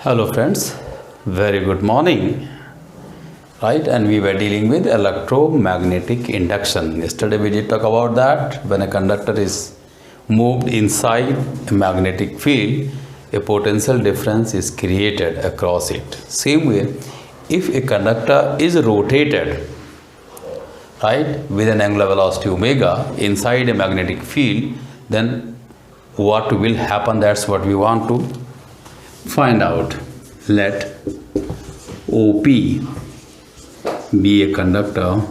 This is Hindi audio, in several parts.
Hello friends, very good morning. Right, and we were dealing with electromagnetic induction. Yesterday we did talk about that when a conductor is moved inside a magnetic field, a potential difference is created across it. Same way, if a conductor is rotated, right, with an angular velocity omega inside a magnetic field, then what will happen? That's what we want to find out. Let OP be a conductor,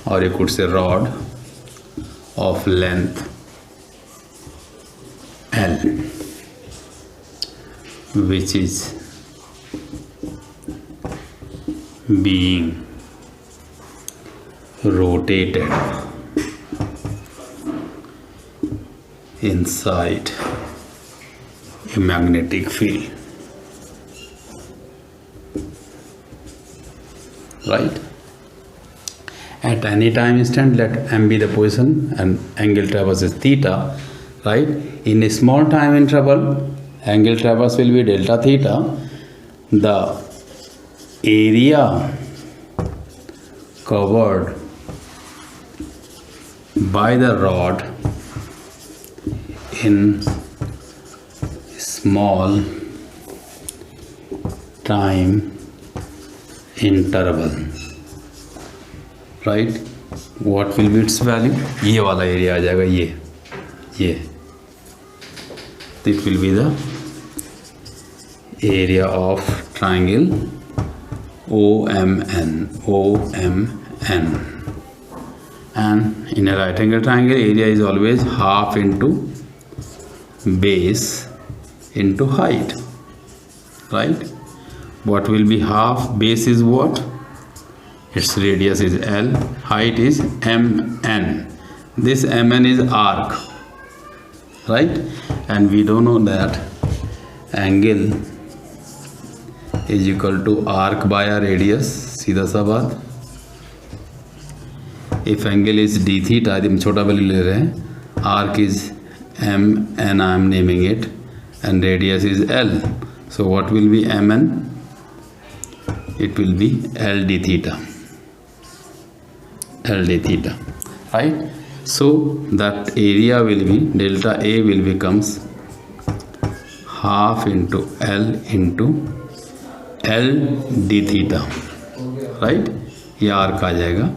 or you could say rod of length L, which is being rotated inside a magnetic field, right? At any time instant, let m be the position and angle traverse is theta, right? In a small time interval, angle traverse will be delta theta. The area covered by the rod in small time interval, right? What will be its value? ये वाला एरिया आ जाएगा, ये it will be the area of triangle OMN, and in a right angle triangle, area is always half into base into height, right? What will be half? Base is what? Its radius is L, height is MN. This MN is arc, right? And we don't know that angle is equal to arc by a radius. सीधा सा बात. If angle is d theta, हम छोटा वैल्यू ले रहे हैं. Arc is MN, I am naming it, and radius is L. So what will be MN? It will be LD theta. LD theta, right? So that area will be delta A will becomes half into L into LD theta, right? ये आर्क आ जाएगा.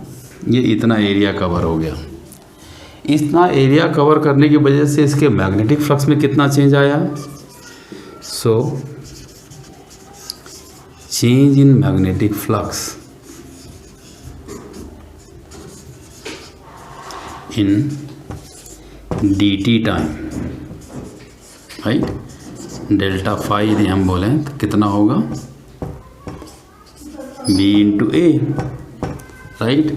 ये इतना एरिया कवर हो गया. इतना एरिया कवर करने की वजह से इसके मैग्नेटिक फ्लक्स में कितना चेंज आया? So change in magnetic flux in dt time, right? Delta phi यदि हम बोलें तो कितना होगा? b into A, right?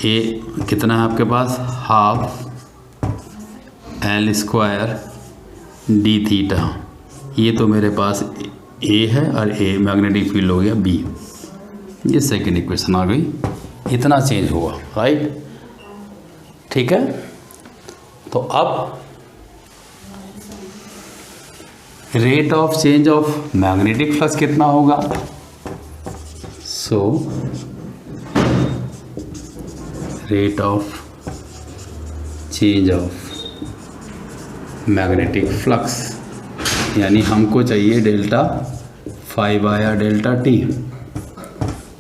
A कितना है आपके पास? Half L square D theta. ये तो मेरे पास ए है और ए मैग्नेटिक फील्ड हो गया बी. ये सेकेंड इक्वेशन आ गई. इतना चेंज हुआ, राइट? ठीक है. तो अब rate of change of magnetic flux कितना होगा? So rate of change of magnetic flux, यानी हमको चाहिए delta phi by delta T.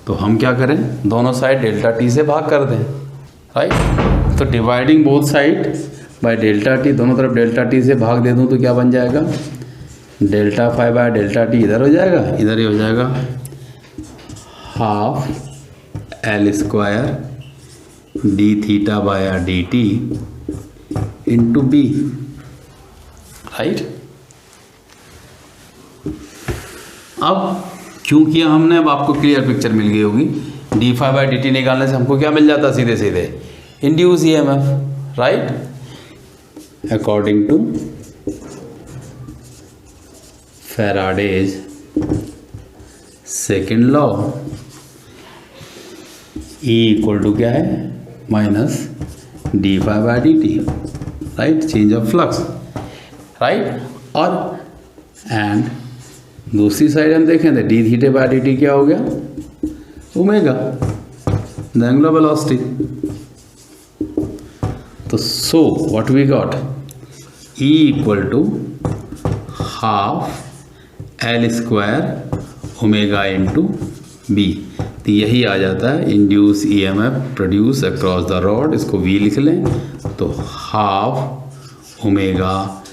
तो हम क्या करें? दोनों साइड डेल्टा टी से भाग कर दें, राइट? तो dividing both side by delta T, दोनों तरफ डेल्टा टी से भाग दे दूं तो क्या बन जाएगा? Delta phi by delta T इधर हो जाएगा, इधर ही हो जाएगा. Half L square D theta by D T into B, right? अब क्योंकि हमने, अब आपको क्लियर पिक्चर मिल गई होगी. D phi by D T निकालने से हमको क्या मिल जाता? सीधे सीधे induce EMF, right? According to Faraday's second law, E equal to क्या है? Minus D phi by D T, right? Change of flux, right? और एंड दूसरी साइड हम देखें तो D theta by D T क्या हो गया, ओमेगा, द एंगुलर वेलोसिटी. तो so what we got, E equal to half L square omega into B. तो यही आ जाता है induce EMF produce across the rod. इसको V लिख लें तो half omega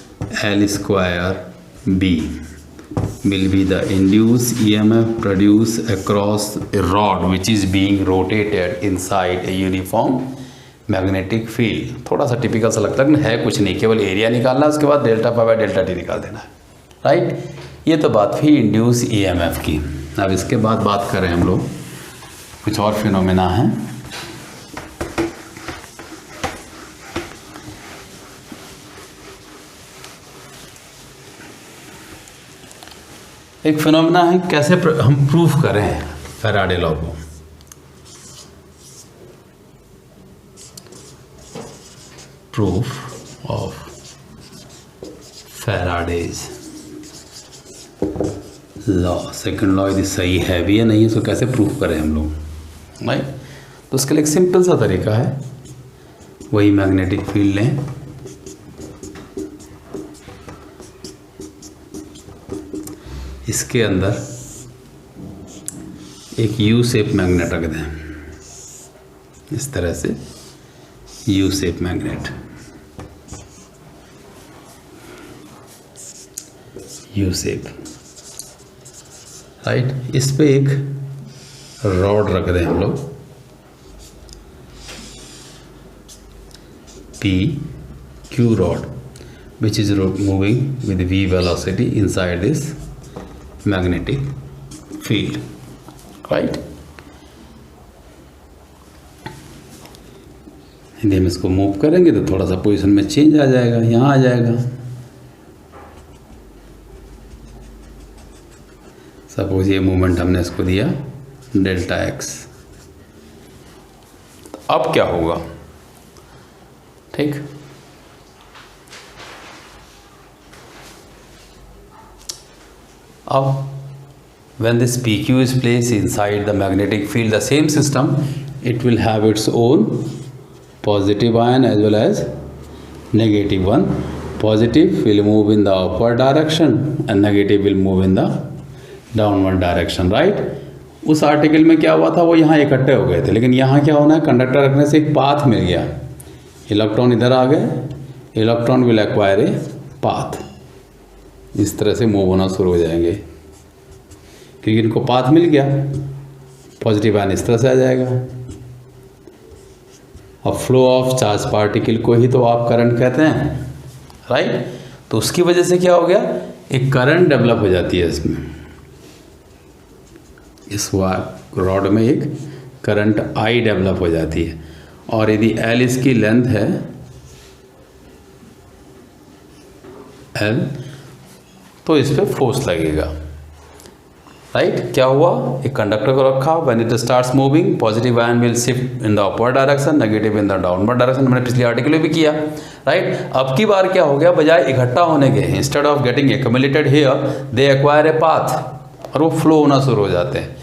L square B will be the induced EMF produced across a rod which is being rotated inside a uniform magnetic field. थोड़ा सा टिपिकल सा लगता है, कुछ नहीं, केवल एरिया निकालना है, उसके बाद delta pi by delta T निकाल देना है. राइट, ये तो बात थी इंड्यूस EMF की. अब इसके बाद बात करें हम लोग कुछ और फिनोमेना हैं. एक फिनोमेना है, कैसे हम प्रूफ करें फैराडे लॉ को. Proof of Faraday's law. Second law यदि सही है भी या नहीं है, तो कैसे प्रूफ करें हम लोग. राइट, तो उसके लिए एक सिंपल सा तरीका है, वही मैग्नेटिक फील्ड लें, इसके अंदर एक यू शेप मैग्नेट रख दें, इस तरह से U shape magnet, U shape. Right, इस पे एक रॉड रख दें हम लोग, P Q rod, which is moving with v velocity inside this magnetic field. Right, यदि हम इसको मूव करेंगे तो थोड़ा सा पोजीशन में चेंज आ जाएगा, यहाँ आ जाएगा. सपोज ये मूवमेंट हमने इसको दिया डेल्टा एक्स. अब क्या होगा, ठीक, अब when this PQ is placed inside the magnetic field, the same system, it will have its own positive ion as well as negative one. Positive will move in the upward direction and negative will move in the downward direction. Right? उस आर्टिकल में क्या हुआ था, वो यहाँ इकट्ठे हो गए थे, लेकिन यहाँ क्या होना है, कंडक्टर रखने से एक पाथ मिल गया, इलेक्ट्रॉन इधर आ गए, electron will acquire a path, इस तरह से मूव होना शुरू हो जाएंगे, क्योंकि इनको पाथ मिल गया. पॉजिटिव आयन इस तरह से आ जाएगा. अब फ्लो ऑफ चार्ज पार्टिकल को ही तो आप करंट कहते हैं. राइट, तो उसकी वजह से क्या हो गया, एक करंट डेवलप हो जाती है इसमें, इस रॉड में एक करंट I डेवलप हो जाती है. और यदि L इसकी लेंथ है, L, तो इस पर फोर्स लगेगा. राइट, क्या हुआ, एक कंडक्टर को रखा, when it starts moving positive ion will shift in the upward direction, negative in the downward direction. मैंने पिछले आर्टिकल में भी किया. राइट, अब की बार क्या हो गया, बजाय इकट्ठा होने के, instead of getting accumulated here, they acquire a path, और वो फ्लो होना शुरू हो जाते हैं.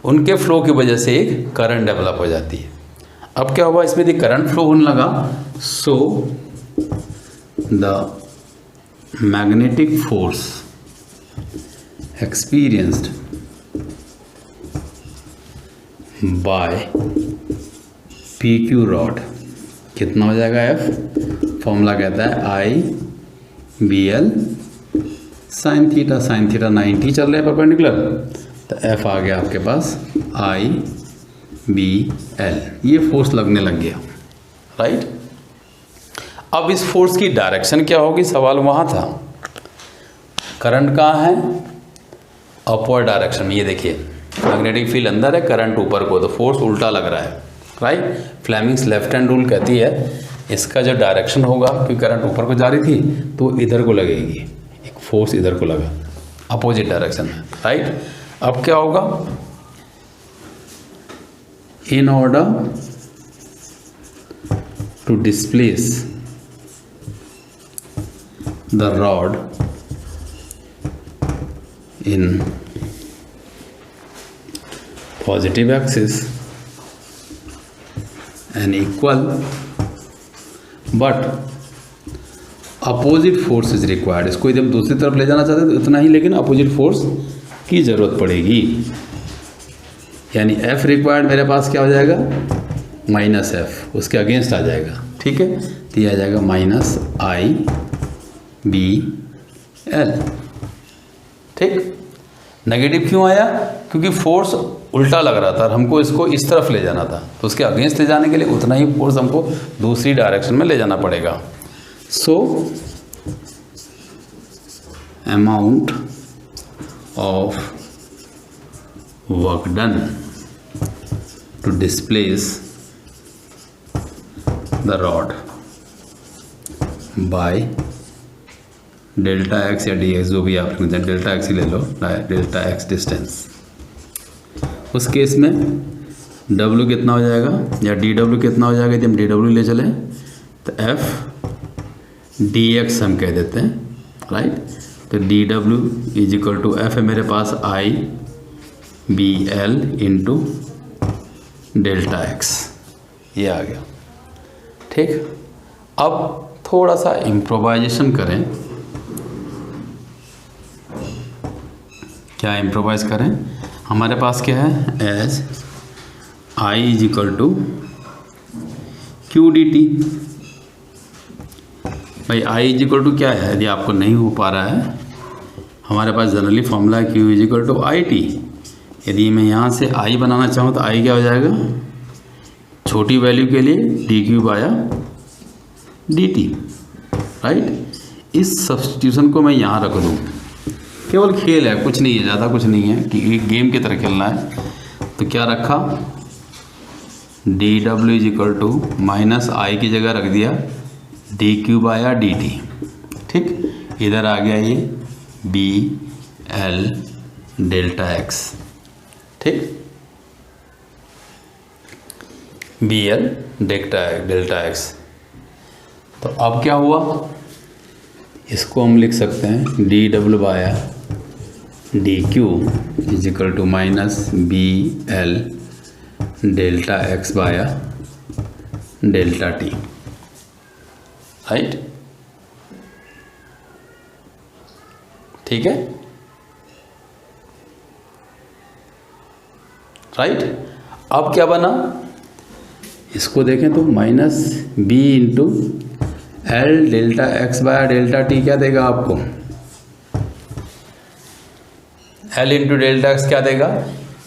उनके फ्लो की वजह से एक करंट डेवलप हो जाती है. अब क्या हुआ, इसमें यदि करंट फ्लो होने लगा, so the magnetic force experienced by PQ rod कितना हो जाएगा, F, फॉर्मूला कहता है IBL sine theta. Sine theta 90 चल रहे हैं परपेंडिकुलर, तो F आ गया आपके पास IBL. ये फोर्स लगने लग गया. राइट, अब इस फोर्स की डायरेक्शन क्या होगी, सवाल वहाँ था. करंट कहाँ है, अपवर्ड डायरेक्शन में. ये देखिए मैग्नेटिक फील्ड अंदर है, करंट ऊपर को, तो फोर्स उल्टा लग रहा है. Right, Fleming's left hand rule कहती है इसका जो डायरेक्शन होगा, क्योंकि करंट ऊपर को जा रही थी तो इधर को लगेगी, एक फोर्स इधर को लगा अपोजिट डायरेक्शन में. राइट, अब क्या होगा, in order to displace the rod in positive axis and equal, but opposite force is required. इसको यदि हम दूसरी तरफ ले जाना चाहते हैं तो इतना ही, लेकिन अपोजिट फोर्स की ज़रूरत पड़ेगी। यानी एफ रिक्वायर्ड मेरे पास क्या हो जाएगा, माइनस एफ, उसके अगेंस्ट आ जाएगा। ठीक है, तो ये आ जाएगा माइनस आई बी एल। ठीक, नेगेटिव क्यों आया, क्योंकि फोर्स उल्टा लग रहा था और हमको इसको इस तरफ ले जाना था, तो उसके अगेंस्ट ले जाने के लिए उतना ही फोर्स हमको दूसरी डायरेक्शन में ले जाना पड़ेगा। So amount of work done to displace the rod by delta X या डी एक्स, जो भी आप डेल्टा एक्स ही ले लो, डेल्टा एक्स डिस्टेंस। उस केस में W कितना हो जाएगा या DW कितना हो जाएगा, यदि हम DW ले चलें तो F dx हम कह देते हैं, राइट। तो DW is equal to F है मेरे पास I B L into delta x, ये आ गया। ठीक, अब थोड़ा सा इम्प्रोवाइजेशन करें। क्या इम्प्रोवाइज करें, हमारे पास क्या है, as I is equal to Q D T. भाई आई इज इक्वल टू क्या है, यदि आपको नहीं हो पा रहा है, हमारे पास जनरली फॉर्मूला है Q is equal to I T. यदि मैं यहाँ से आई बनाना चाहूँ तो आई क्या हो जाएगा, छोटी वैल्यू के लिए D Q by d T, right. इस सब्स्टिट्यूशन को मैं यहाँ रख दूँ, केवल खेल है, कुछ नहीं है, ज़्यादा कुछ नहीं है, कि एक गेम की तरह खेलना है। तो क्या रखा, d W is equal to minus I की जगह रख दिया d Q by d t. ठीक, इधर आ गया ये बी एल डेल्टा एक्स। ठीक, बी एल डेल्टा एक्स। तो अब क्या हुआ, इसको हम लिख सकते हैं d W by D Q is equal to minus B L delta x by delta t, right. ठीक है, राइट। अब क्या बना, इसको देखें तो minus B into L delta X by delta T क्या देगा आपको, एल इंटू डेल्टा एक्स क्या देगा,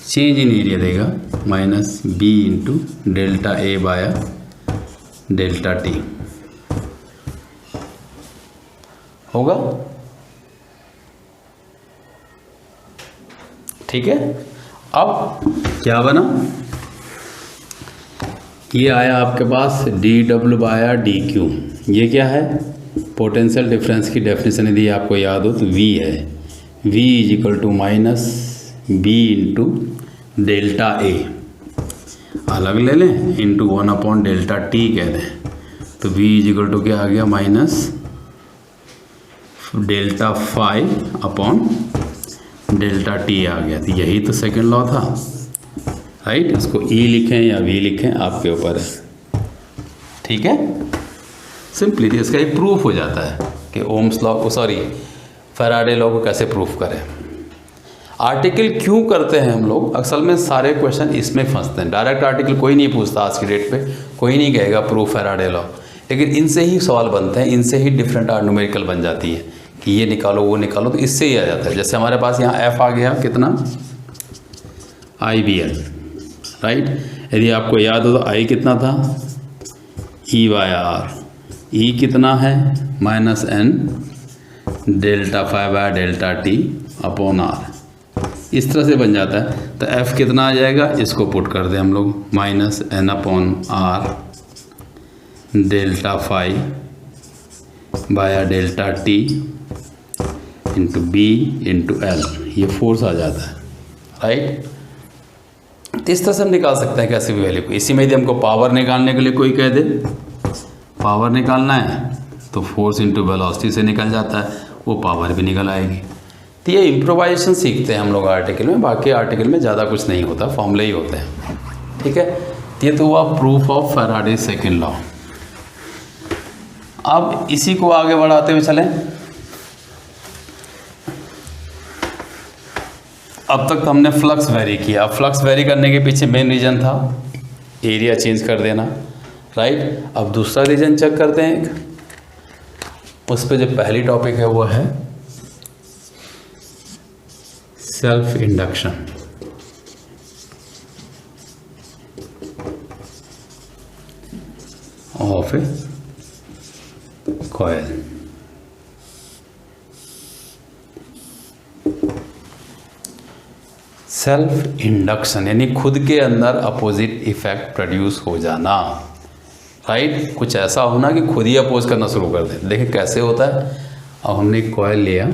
चेंज इन एरिया देगा, minus B into delta A by delta T होगा। ठीक है, अब क्या बना, ये आया आपके पास D W by D Q. ये क्या है, पोटेंशियल डिफरेंस की डेफिनेशन यदि आपको याद हो तो V है, V is equal to minus B into delta A, अलग ले लें, इंटू 1 अपॉन डेल्टा टी कह दें। तो V इज इक्वल टू क्या आ गया, minus delta five upon delta t आ गया। तो यही तो सेकेंड लॉ था, राइट। इसको E लिखें या V लिखें, आपके ऊपर है। ठीक है, सिंपली इसका एक प्रूफ हो जाता है कि ओम्स लॉ को, सॉरी फैराडे लॉ को कैसे प्रूफ करें। आर्टिकल क्यों करते हैं हम लोग, असल में सारे क्वेश्चन इसमें फंसते हैं। डायरेक्ट आर्टिकल कोई नहीं पूछता आज की डेट पे, कोई नहीं कहेगा प्रूफ फैराडे लॉ, लेकिन इनसे ही सवाल बनते हैं, इनसे ही डिफरेंट न्यूमेरिकल बन जाती है कि ये निकालो वो निकालो, तो इससे ही आ जाता है। जैसे हमारे पास यहाँ एफ आ गया कितना, आई बी एल, राइट। यदि आपको याद हो तो आई कितना था, ई बाय आर, ई कितना है minus N delta phi by delta T upon R, इस तरह से बन जाता है। तो एफ कितना आ जाएगा, इसको पुट कर दें हम लोग, minus N upon R delta phi by delta T into B into L, ये फोर्स आ जाता है, राइट। तो इस तरह से हम निकाल सकते हैं कैसे भी वैल्यू को। इसी में यदि हमको पावर निकालने के लिए कोई कह दे पावर निकालना है, तो फोर्स इंटू वेलोसिटी से निकल जाता है, वो पावर भी निकल आएगी। तो ये इम्प्रोवाइजेशन सीखते हैं हम लोग आर्टिकल में, बाकी आर्टिकल में ज़्यादा कुछ नहीं होता, फॉर्मूले ही होते हैं। ठीक है, ये तो हुआ proof of Faraday second law. अब इसी को आगे बढ़ाते हुए चलें। अब तक हमने फ्लक्स वेरी किया। फ्लक्स वेरी करने के पीछे मेन रीज़न था एरिया चेंज कर देना, राइट। अब दूसरा रीज़न चेक करते हैं एक। उस पर जो पहली टॉपिक है वो है self induction. Of A coil. Self induction यानी खुद के अंदर अपोजिट इफेक्ट प्रोड्यूस हो जाना, राइट। कुछ ऐसा होना कि खुद ही अपोज करना शुरू कर दे। देखिए कैसे होता है। अब हमने एक कॉइल लिया,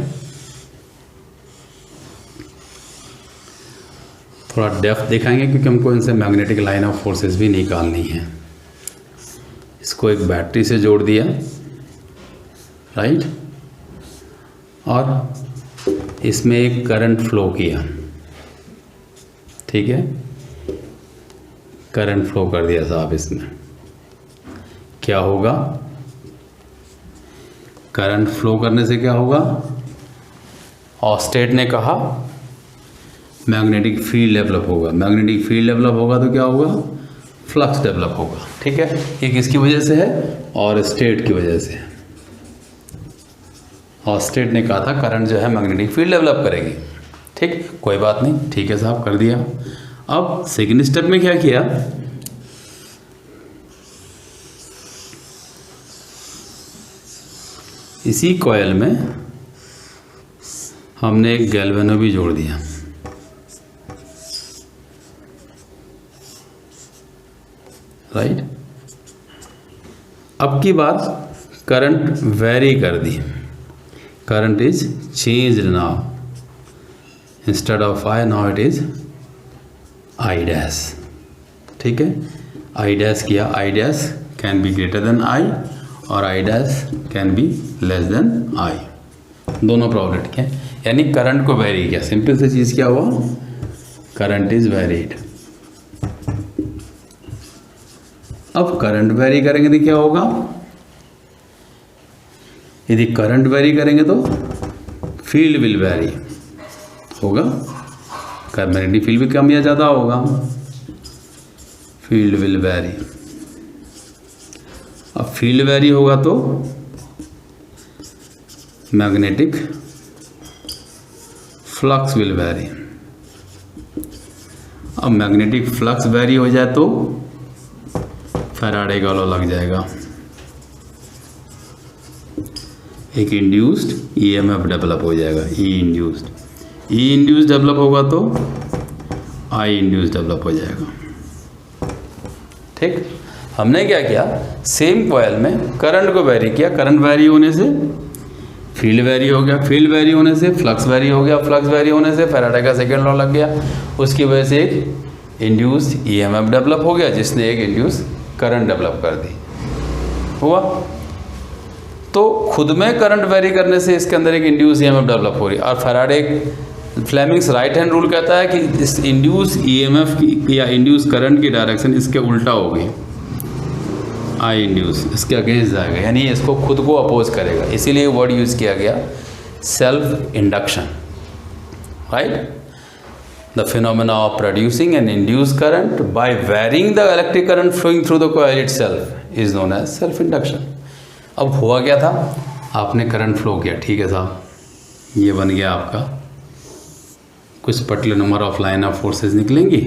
थोड़ा डेप्थ दिखाएंगे क्योंकि हमको इनसे मैग्नेटिक लाइन ऑफ फोर्सेस भी निकालनी है। इसको एक बैटरी से जोड़ दिया, राइट, और इसमें एक करंट फ्लो किया। ठीक है, करंट फ्लो कर दिया साहब। इसमें क्या होगा? करंट फ्लो करने से क्या होगा? ऑस्टेट ने कहा मैग्नेटिक फील्ड डेवलप होगा। मैग्नेटिक फील्ड डेवलप होगा तो क्या होगा? फ्लक्स डेवलप होगा। ठीक है, ये किसकी वजह से है? और स्टेट की वजह से। ऑस्टेट ने कहा था करंट जो है मैग्नेटिक फील्ड डेवलप करेगी। ठीक, कोई बात नहीं, ठीक है साहब, कर दिया। अब सेकंड स्टेप में क्या किया? इसी कॉइल में हमने एक गैल्वेनो भी जोड़ दिया, राइट। अब की बार करंट वेरी कर दी। Current is changed now. Instead of I now it is I dash. ठीक है, I डैश किया। I dash can be greater than I or I dash can be less than I। दोनों प्रोबेबिलिटी के, यानी करंट को वेरी किया। सिंपल सी चीज़ क्या हुआ? Current is varied. अब करंट वेरी करेंगे तो क्या होगा? यदि करंट वेरी करेंगे तो फील्ड विल वेरी होगा। मैग्नेटिक फील्ड भी कम या ज़्यादा होगा। Field will very. अब फील्ड वेरी होगा तो मैग्नेटिक फ्लक्स विल वेरी। अब मैग्नेटिक फ्लक्स वेरी हो जाए तो फैराडे का लॉ लग जाएगा। एक इंड्यूस्ड ईएमएफ डेवलप हो जाएगा। ई इंड्यूस डेवलप होगा तो आई इंड्यूस डेवलप हो जाएगा। ठीक, हमने क्या किया? सेम कॉइल में करंट को वेरी किया। करंट वेरी होने से फील्ड वेरी हो गया। फील्ड वेरी होने से फ्लक्स वेरी हो गया। फ्लक्स वेरी होने से फैराडे का सेकेंड लॉ लग गया। उसकी वजह से एक इंड्यूस ईएमएफ डेवलप हो गया जिसने एक इंड्यूस करंट डेवलप कर दी। हुआ तो खुद में करंट वेरी करने से इसके अंदर एक इंड्यूस ईएमएफ डेवलप हो रही है। और Faraday Fleming's right hand rule कहता है कि इस इंड्यूस ईएमएफ की या इंड्यूस करंट की डायरेक्शन इसके उल्टा होगी। आई इंड्यूस इसके अगेंस्ट जाएगा, यानी इसको खुद को अपोज करेगा। इसीलिए वर्ड यूज़ किया गया self induction, right. The phenomena of producing an induce current by varying the electric current flowing through the coil itself is known as self induction. अब हुआ क्या था? आपने करंट फ्लो किया, ठीक है साहब, ये बन गया आपका, कुछ particular number of line of forces निकलेंगी।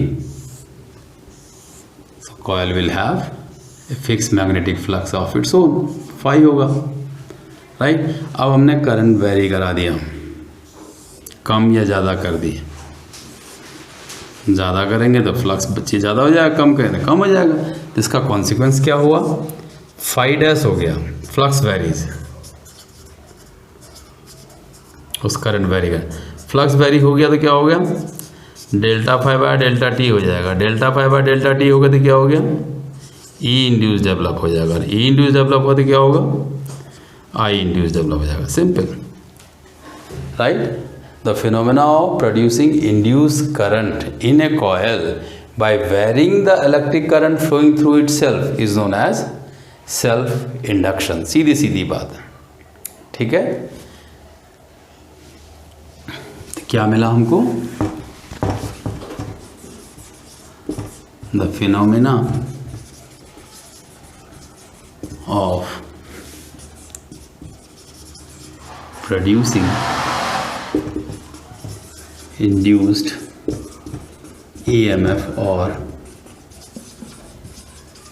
Coil will have a fix magnetic flux of its own, phi होगा, राइट। अब हमने करंट वेरी करा दिया, कम या ज़्यादा कर दी। ज़्यादा करेंगे तो फ्लक्स बच्चे ज़्यादा हो जाएगा, कम करेंगे तो कम हो जाएगा। तो इसका कॉन्सिक्वेंस क्या हुआ? फाई डैश हो गया, फ्लक्स वेरीज, उस करंट वेरी का फ्लक्स वेरी हो गया तो क्या हो गया? Delta phi by delta T हो जाएगा। Delta phi by delta T होगा तो क्या हो गया? ई इंड्यूस डेवलप हो जाएगा। ई इंड्यूस डेवलप हो तो क्या होगा? आई इंड्यूस डेवलप हो जाएगा। Simple, right. The phenomena of producing induced current in a coil by varying the electric current flowing through itself is known as self induction. सीधी सीधी बात है, ठीक है. तो क्या मिला हमको? The phenomena of producing induced EMF or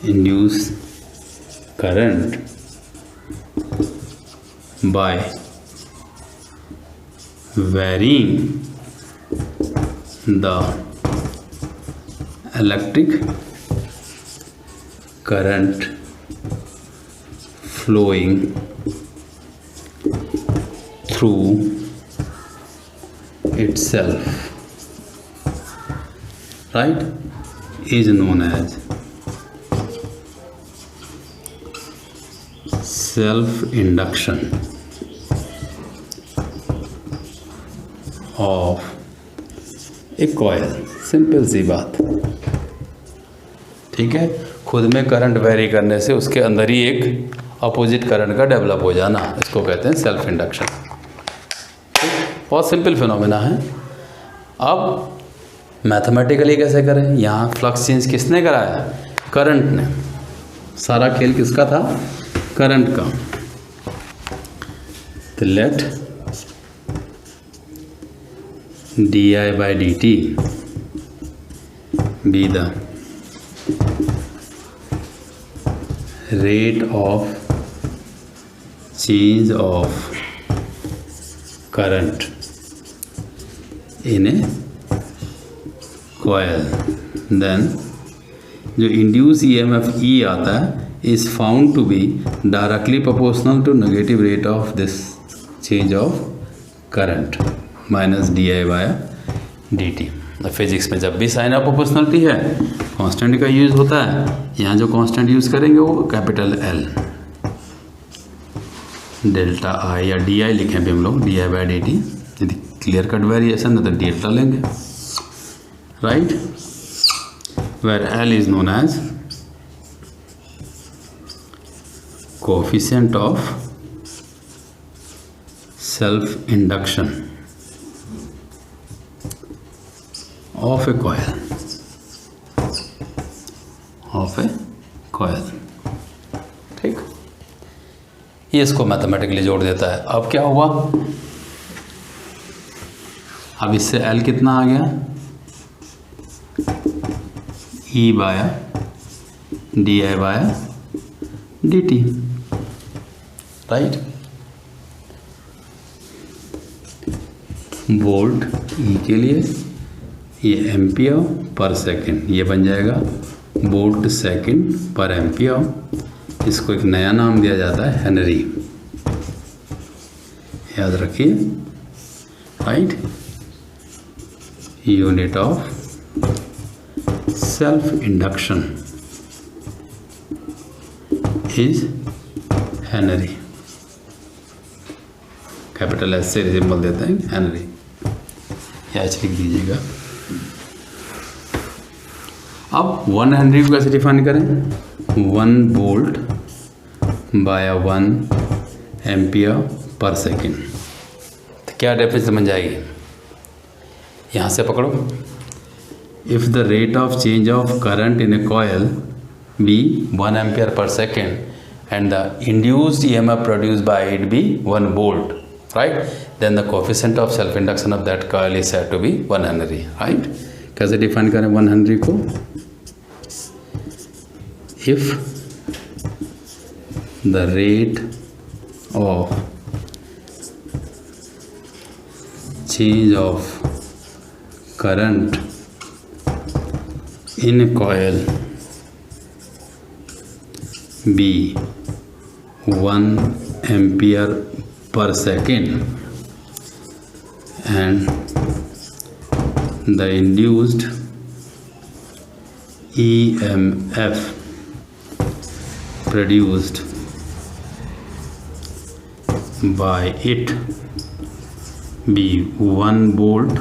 induced current by varying the electric current flowing through itself, right, is known as self-induction of a coil. Simple सी बात, ठीक है. खुद में करंट वेरी करने से उसके अंदर ही एक अपोजिट करंट का डेवलप हो जाना, इसको कहते हैं सेल्फ इंडक्शन. बहुत सिंपल फिनोमेना है. अब मैथमेटिकली कैसे करें? यहाँ फ्लक्स चेंज किसने कराया? करंट ने. सारा खेल किसका था? करंट का. तो late di by dt be the rate of change of current in a coil. Then जो इंड्यूस EMF E आता है is found to be directly proportional to negative rate of this change of current minus di by dt. Physics में जब भी साइन ऑफ प्रोपोर्शनलिटी है कांस्टेंट का यूज़ होता है. यहाँ जो कांस्टेंट यूज़ करेंगे वो कैपिटल L डेल्टा I या डी आई लिखें भी हम लोग D I by D T. यदि क्लियर कट वेरिएशन है तो डेल्टा लेंगे, right. Where L is known as coefficient of self induction of a coil. ठीक, ये इसको मैथमेटिकली जोड़ देता है. अब क्या हुआ? अब इससे L कितना आ गया? E by D I by D T, right. Volt E के लिए ये एम्पियर पर सेकंड, ये बन जाएगा वोल्ट सेकंड पर एम्पियर. इसको एक नया नाम दिया जाता है हेनरी, याद रखिए, right. Unit of self induction is Henry. Capital S से सिंबल देते हैं हेनरी, या एच लिख दीजिएगा. अब 1 हेनरी को कैसे डिफाइन करें? 1 volt by 1 ampere per second. तो क्या डेफिनेशन बन जाएगी? यहाँ से पकड़ो. If the rate of change of current in a coil be 1 ampere per second and the induced EMF produced by it be 1 volt, right, then the coefficient of self induction of that coil is said to be 1 henry, right. कैसे डिफाइन करें 1 हेनरी को? If the rate of change of current in a coil be 1 ampere per second and the induced EMF produced by it be 1 volt,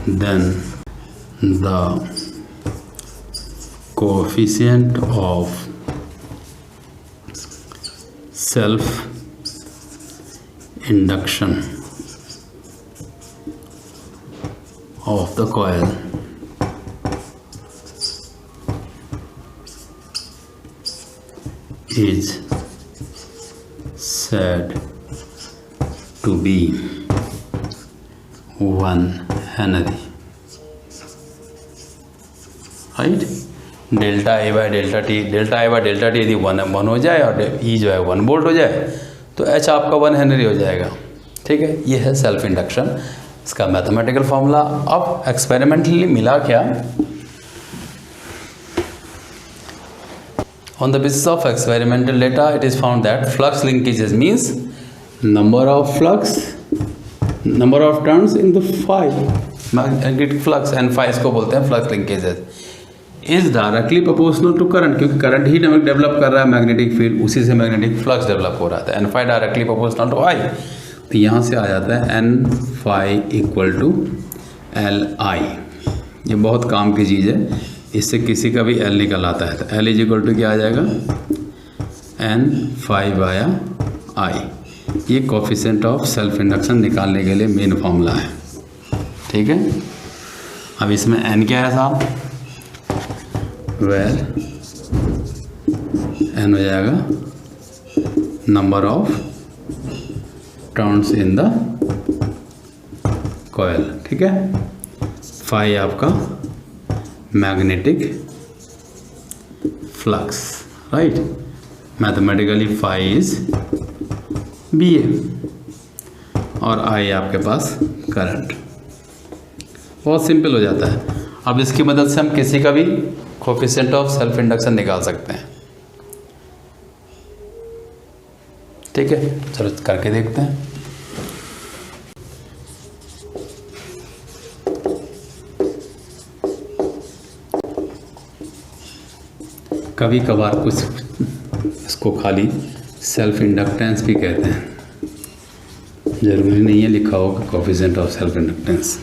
then the coefficient of self induction of the coil is said to be 1 Henry, right. Delta A by delta T यदि वन हो जाए और ई जो है 1 वोल्ट हो जाए तो एच आपका 1 हेनरी हो जाएगा, ठीक है। ये है सेल्फ इंडक्शन, इसका मैथमेटिकल फॉर्मूला। अब एक्सपेरिमेंटली मिला क्या, on the basis of experimental data it is found that flux linkages means number of turns in the phi magnetic flux, and phi इसको बोलते हैं flux linkages, is directly proportional to current, क्योंकि करंट ही डेवलप कर रहा है मैग्नेटिक फील्ड, उसी से मैग्नेटिक फ्लक्स डेवलप हो रहा था। N phi directly proportional to I, तो यहाँ से आ जाता है N phi equal to L I. ये बहुत काम की चीज़ है, इससे किसी का भी एल निकल आता है। तो एल इज इक्वल टू क्या आ जाएगा, एन फाई बाया आई। ये कोफिशिएंट ऑफ सेल्फ इंडक्शन निकालने के लिए मेन फॉर्मूला है, ठीक है। अब इसमें एन क्या है साहब, वेल एन हो जाएगा number of turns in the coil, ठीक है। फाई आपका magnetic flux, right. Mathematically phi is B A और आई आपके पास करंट। बहुत सिंपल हो जाता है। अब इसकी मदद से हम किसी का भी कोफिशिएंट ऑफ सेल्फ इंडक्शन निकाल सकते हैं, ठीक है। चलो करके देखते हैं। कभी कभार कुछ इसको खाली सेल्फ इंडक्टेंस भी कहते हैं, जरूरी नहीं है लिखा होगा coefficient of self inductance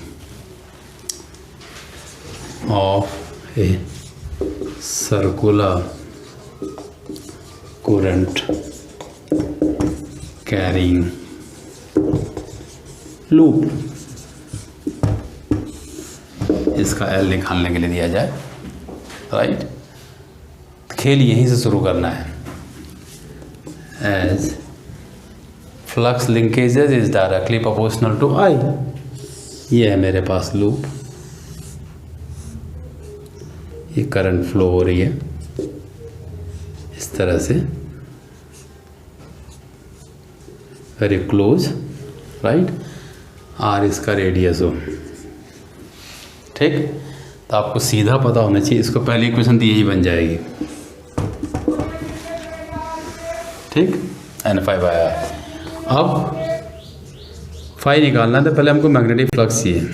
of a circular current carrying loop, इसका L निकालने के लिए दिया जाए, राइट। खेल यहीं से शुरू करना है। As flux linkages is directly proportional to I, ये है मेरे पास लूप, ये करंट फ्लो हो रही है इस तरह से, वेरी क्लोज, राइट। R इसका रेडियस हो, ठीक। तो आपको सीधा पता होना चाहिए, इसको पहले इक्वेशन दी ही बन जाएगी, ठीक। N5/R। अब फाई निकालना है तो पहले हमको मैग्नेटिक फ्लक्स चाहिए।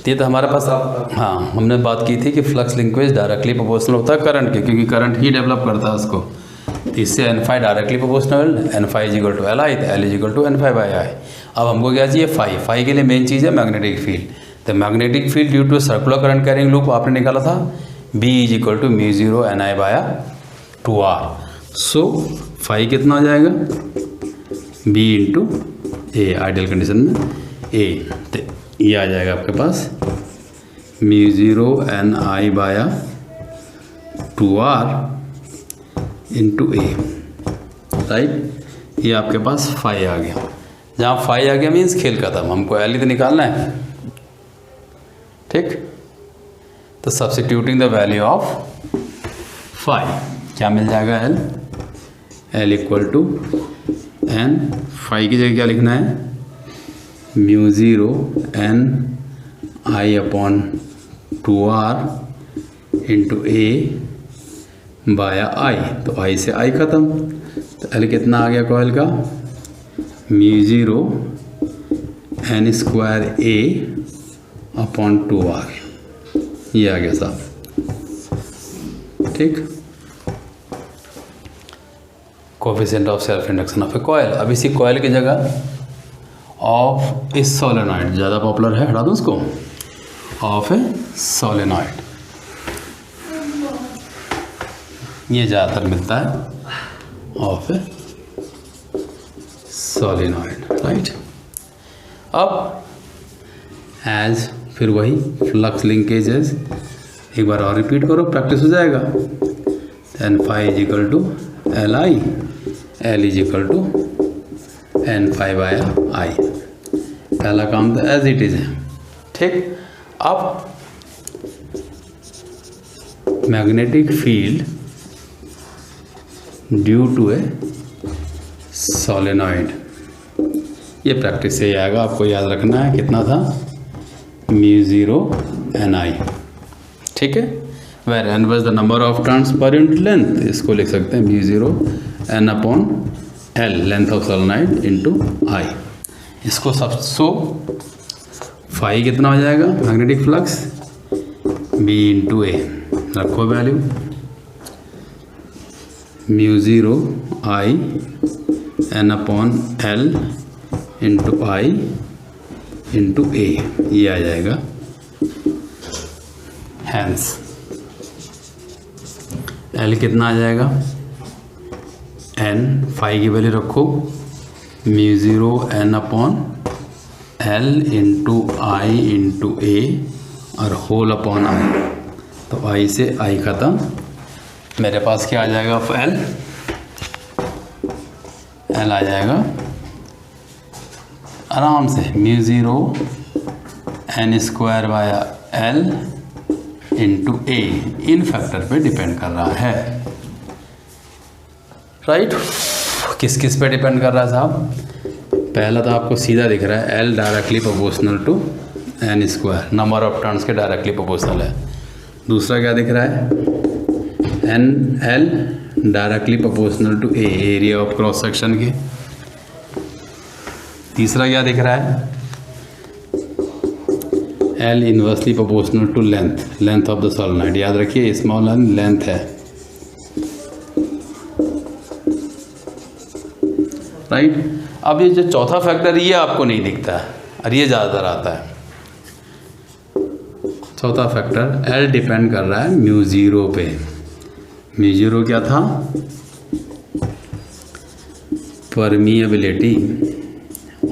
ये तो हमारे पास, हाँ, हमने बात की थी कि फ्लक्स लिंकेज डायरेक्टली प्रोपोर्शनल होता है करंट के, क्योंकि करंट ही डेवलप करता है उसको। तो इससे N5 directly proportional, N5 is equal to Li, तो L is equal to N5/I। अब हमको क्या चाहिए, फाई के लिए मेन चीज़ है मैग्नेटिक फील्ड। तो magnetic field due to circular current carrying loop आपने निकाला था, B is equal to μ0 Ni/2R। So phi कितना हो जाएगा, B into A, ideal condition में A, तो ये आ जाएगा आपके पास μ0 Ni/2R इंटू A, राइट। ये आपके पास फाई आ गया। जहाँ फाई आ गया मीन्स खेल खत्म, हमको एल ही तो निकालना है, ठीक। तो substituting the value of phi क्या मिल जाएगा, L equal to N, phi की जगह क्या लिखना है, μ0 Ni/2R into A by I। तो I से I ख़त्म, तो L कितना आ गया कॉइल का, μ0 N²A/2R, ये आ गया साहब, ठीक। Coefficient of self induction of A coil. अब इसी कॉइल की जगह ऑफ ए सोलेनॉइड, ज़्यादा पॉपुलर है, हटा दो उसको, ऑफ ए सोलेनॉइड, ये ज़्यादातर मिलता है ऑफ ए सोलेनॉइड, राइट। अब एज, फिर वही फ्लक्स लिंकेजेस, एक बार और रिपीट करो, प्रैक्टिस हो जाएगा। N phi is equal to L I, L is equal to N phi by I, पहला काम तो एज इट इज है, ठीक। अब magnetic field due to a solenoid, ये प्रैक्टिस से ही आएगा, आपको याद रखना है कितना था, म्यू ज़ीरो एन आई, ठीक है। Where N was the number of turns per unit length, इसको लिख सकते हैं mu zero N upon L, length of solenoid into I. इसको सब सो फाई कितना हो जाएगा, magnetic flux B into A, रखो value, mu zero I N upon L into I into A, ये आ जाएगा। हैंस एल कितना आ जाएगा, एन, फाई की वैल्यू रखो, mu zero N upon L into I into ए और होल अपॉन आई, तो आई से आई ख़त्म, मेरे पास क्या आ जाएगा, एल, एल आ जाएगा आराम से mu zero N square by L into A, इन फैक्टर पे डिपेंड कर रहा है, राइट। किस किस पे डिपेंड कर रहा है साहब, पहला तो आपको सीधा दिख रहा है, L directly proportional to N square, number of turns के डायरेक्टली प्रोपोर्शनल है। दूसरा क्या दिख रहा है, N L directly proportional to A, area of cross section के। तीसरा क्या दिख रहा है, L inversely proportional to length, length of the solenoid, याद रखिए स्मॉल एन लेंथ है, राइट। अब ये जो चौथा फैक्टर ये आपको नहीं दिखता है और ये ज़्यादातर आता है। चौथा फैक्टर एल डिपेंड कर रहा है म्यू ज़ीरो पे, म्यू ज़ीरो क्या था, परमिएबिलिटी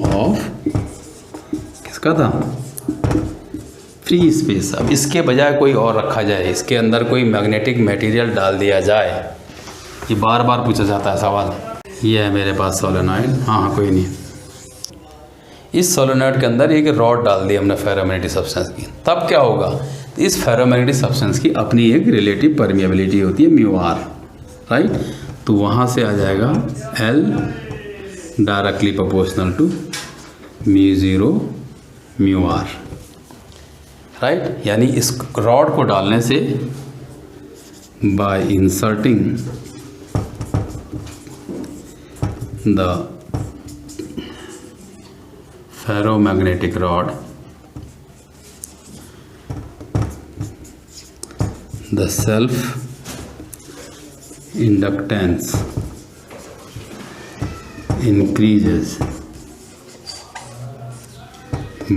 ऑफ, किसका था, फ्री स्पेस। अब इसके बजाय कोई और रखा जाए, इसके अंदर कोई मैग्नेटिक मटेरियल डाल दिया जाए, ये बार बार पूछा जाता है सवाल। ये है मेरे पास सोलेनॉइड, हाँ कोई नहीं, इस सोलेनॉइड के अंदर एक रॉड डाल दी हमने फेरोमैग्नेटिक सब्सटेंस की, तब क्या होगा, इस फेरोमैग्नेटिक सब्सटेंस की अपनी एक रिलेटिव परमिएबिलिटी होती है म्यू आर, राइट। तो वहाँ से आ जाएगा L directly proportional to mu zero mu R, right. यानी इस रॉड को डालने से by inserting the ferromagnetic rod, the self inductance increases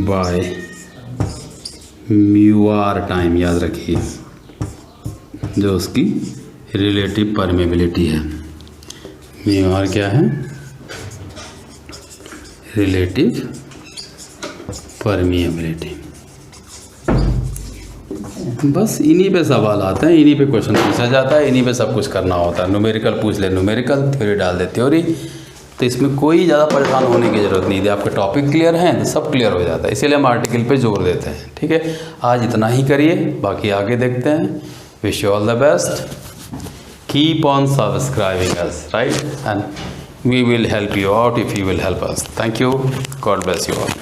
by mu r time, याद रखिए, जो उसकी रिलेटिव परमेबिलिटी है। म्यू आर क्या है, रिलेटिव परमिएबिलिटी। बस इन्हीं पे सवाल आते हैं, इन्हीं पे क्वेश्चन पूछा जाता है, इन्हीं पे सब कुछ करना होता है। न्यूमेरिकल पूछ ले न्यूमेरिकल, थ्योरी डाल दे थ्योरी, तो इसमें कोई ज़्यादा परेशान होने की ज़रूरत नहीं है। आपके टॉपिक क्लियर हैं तो सब क्लियर हो जाता है, इसीलिए हम आर्टिकल पे जोर देते हैं, ठीक है। आज इतना ही करिए, बाकी आगे देखते हैं। Wish you all the best, keep on subscribing us, right, and we will help you out if you will help us. Thank you. God bless you all.